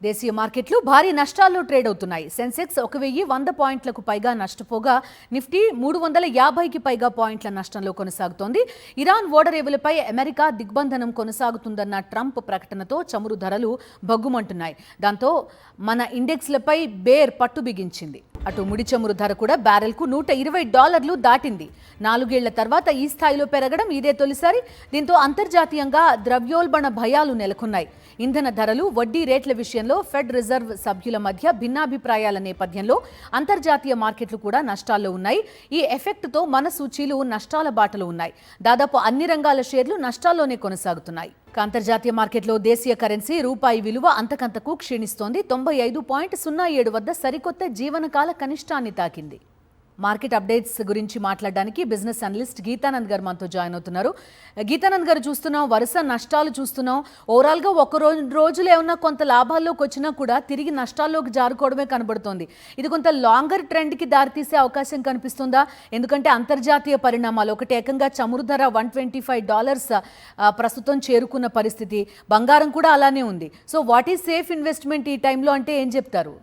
దేశీయ మార్కెట్లు భారీ నష్టాల్లో ట్రేడ్ అవుతున్నాయి. సెన్సెక్స్ 1100 పాయింట్లకు పైగా నష్టపోగా నిఫ్టీ 350కి పైగా పాయింట్ల నష్టంలో కొనసాగుతోంది. ఇరాన్ ఓడరేవులపై అమెరికా దిగ్బంధనం కొనసాగుతుందన్న ట్రంప్ ప్రకటనతో చమురు ధరలు భగ్గుమంటున్నాయి. దాంతో మన ఇండెక్స్లపై బేర్ పట్టు బిగించింది. అటు ముడి చమురు ధర కూడా బ్యారెల్కు $120 దాటింది. 4 ఏళ్ల తర్వాత ఈ స్థాయిలో పెరగడం ఇదే తొలిసారి. దీంతో అంతర్జాతీయంగా ద్రవ్యోల్బణ భయాలు నెలకొన్నాయి. ఇంధన ధరలు, వడ్డీ రేట్ల విషయంలో ఫెడ్ రిజర్వ్ సభ్యుల మధ్య భిన్నాభిప్రాయాల నేపథ్యంలో అంతర్జాతీయ మార్కెట్లు కూడా నష్టాల్లో ఉన్నాయి. ఈ ఎఫెక్ట్తో మన సూచీలు నష్టాల బాటలో ఉన్నాయి. దాదాపు అన్ని రంగాల షేర్లు నష్టాల్లోనే కొనసాగుతున్నాయి. అంతర్జాతీయ మార్కెట్లో దేశీయ కరెన్సీ రూపాయి విలువ అంతకంతకు క్షీణిస్తోంది. 95.07 వద్ద సరికొత్త జీవనకాల కనిష్టాన్ని తాకింది. మార్కెట్ అప్డేట్స్ గురించి మాట్లాడడానికి బిజినెస్ అనలిస్ట్ గీతానంద్ గారు మనతో జాయిన్ అవుతున్నారు. గీతానంద్ గారు, చూస్తున్నాం వరుస నష్టాలు చూస్తున్నాం. ఓవరాల్గా ఒక రోజులు ఏమన్నా కొంత లాభాల్లోకి వచ్చినా కూడా తిరిగి నష్టాల్లోకి జారుకోవడమే కనబడుతోంది. ఇది కొంత లాంగర్ ట్రెండ్కి దారితీసే అవకాశం కనిపిస్తుందా? ఎందుకంటే అంతర్జాతీయ పరిణామాలు, ఒకటి ఏకంగా చమురు ధర $125 ప్రస్తుతం చేరుకున్న పరిస్థితి, బంగారం కూడా అలానే ఉంది. So what is safe investment ఈ టైంలో అంటే ఏం చెప్తారు?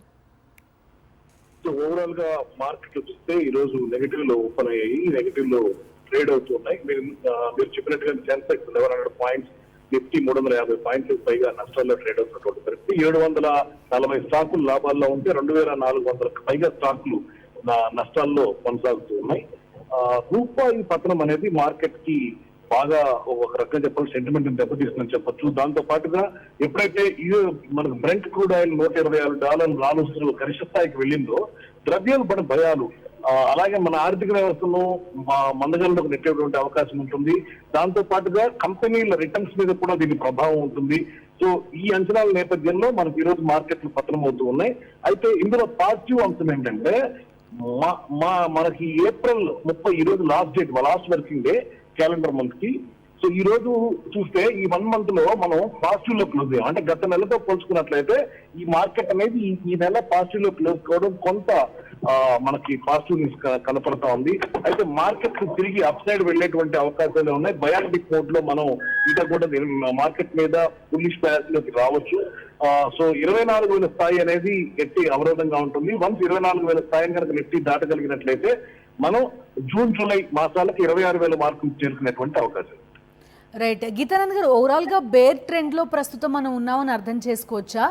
ఓవరాల్ గా మార్కెట్ చూస్తే ఈ రోజు నెగటివ్ లో ఓపెన్ అయ్యాయి, నెగటివ్ లో ట్రేడ్ అవుతున్నాయి. మీరు చెప్పినట్టుగా సెన్సెక్స్ 1100 పాయింట్స్, నిఫ్టీ 350 పాయింట్లు పైగా నష్టాల్లో ట్రేడ్ అవుతున్నటువంటి పరిస్థితి. 740 స్టాకులు లాభాల్లో ఉంటే 2400కు పైగా స్టాకులు నష్టాల్లో కొనసాగుతూ ఉన్నాయి. రూపాయి పతనం అనేది మార్కెట్ కి బాగా ఒక రకంగా చెప్పాలి సెంటిమెంట్ దెబ్బతీస్తుందని చెప్పొచ్చు. దాంతో పాటుగా ఎప్పుడైతే మనకు బ్రెంట్ క్రూడ్ ఆయిల్ $126 రాను గరిష్ట స్థాయికి వెళ్ళిందో ద్రవ్యోల్బణ భయాలు, అలాగే మన ఆర్థిక వ్యవస్థను మందగంలోకి నెట్టేటువంటి అవకాశం ఉంటుంది. దాంతో పాటుగా కంపెనీల రిటర్న్స్ మీద కూడా దీని ప్రభావం ఉంటుంది. సో ఈ అంచనాల నేపథ్యంలో మనకి ఈ రోజు మార్కెట్లు పతనం అవుతూ ఉన్నాయి. అయితే ఇందులో పాజిటివ్ అంశం ఏంటంటే మనకి ఏప్రిల్ 30 ఈ రోజు last working day calendar month కి. సో ఈ రోజు చూస్తే ఈ 1 మంత్ లో మనం పాజిటివ్ లో క్లోజ్ అయ్యాం. అంటే గత నెలతో పోల్చుకున్నట్లయితే ఈ మార్కెట్ అనేది ఈ నెల పాజిటివ్ లో క్లోజ్ కావడం కొంత మనకి పాజిటివ్ న్యూస్ కనపడతా ఉంది. అయితే మార్కెట్ తిరిగి అప్ సైడ్ వెళ్లేటువంటి అవకాశాలు ఉన్నాయి. బయాటిక్ మోడ్ లో మనం ఇంకా కూడా మార్కెట్ మీద బుల్లిష్ బయాస్ లోకి రావచ్చు. సో 24,000 స్థాయి అనేది గట్టి అవరోధంగా ఉంటుంది. వన్స్ 24,000 స్థాయిని కనుక నిఫ్టీ దాటగలిగినట్లయితే మనం జూన్ జూలై మాసాలకు 26,000 మార్కులు చేరుకునేటువంటి అవకాశం. రైట్ గీతానంద్ గారు, ఓవరాల్గా బేర్ ట్రెండ్లో ప్రస్తుతం మనం ఉన్నామని అర్థం చేసుకోవచ్చా?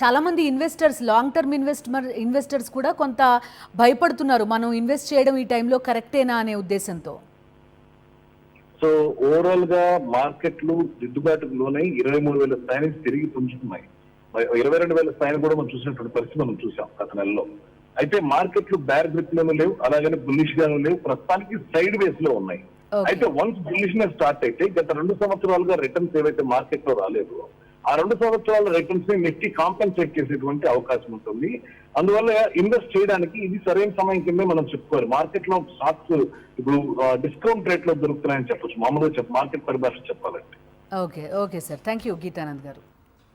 చాలామంది ఇన్వెస్టర్స్, లాంగ్ టర్మ్ ఇన్వెస్టర్స్ కూడా కొంత భయపడుతున్నారు, మనం ఇన్వెస్ట్ చేయడం ఈ టైంలో కరెక్టేనా అనే ఉద్దేశంతో. సో ఓవరాల్ గా మార్కెట్లు దిద్దుబాటుకు లోనై 23,000 స్థాయి నుంచి తిరిగి పుంజుతున్నాయి. 22,000 స్థాయిని కూడా మనం చూసినటువంటి పరిస్థితి మనం చూసాం గత నెలలో. అయితే మార్కెట్లు బ్యార్ గ్రిప్ లోనూ లేవు, అలాగనే బుల్లిష్ గాను లేవు, ప్రస్తుతానికి సైడ్ వేస్ లో ఉన్నాయి. అయితే వన్స్ బుల్లిష్నెస్ స్టార్ట్ అయితే గత 2 సంవత్సరాలుగా రిటర్న్స్ ఏవైతే మార్కెట్ లో రాలేదు, ఆ 2 సంవత్సరాల రిటర్న్స్ ని నిఫ్టీ కాంపెన్సేట్ చేసేటువంటి అవకాశం ఉంటుంది. అందువల్ల ఇన్వెస్ట్ చేయడానికి ఇది సరైన సమయం కింద మనం చెప్పుకోవాలి. మార్కెట్ లో స్టాక్స్ ఇప్పుడు డిస్కౌంట్ రేట్ లో దొరుకుతున్నాయని చెప్పొచ్చు, మామూలుగా మార్కెట్ పరిభాష చెప్పాలంటే. Okay sir, thank you Geetanand గారు.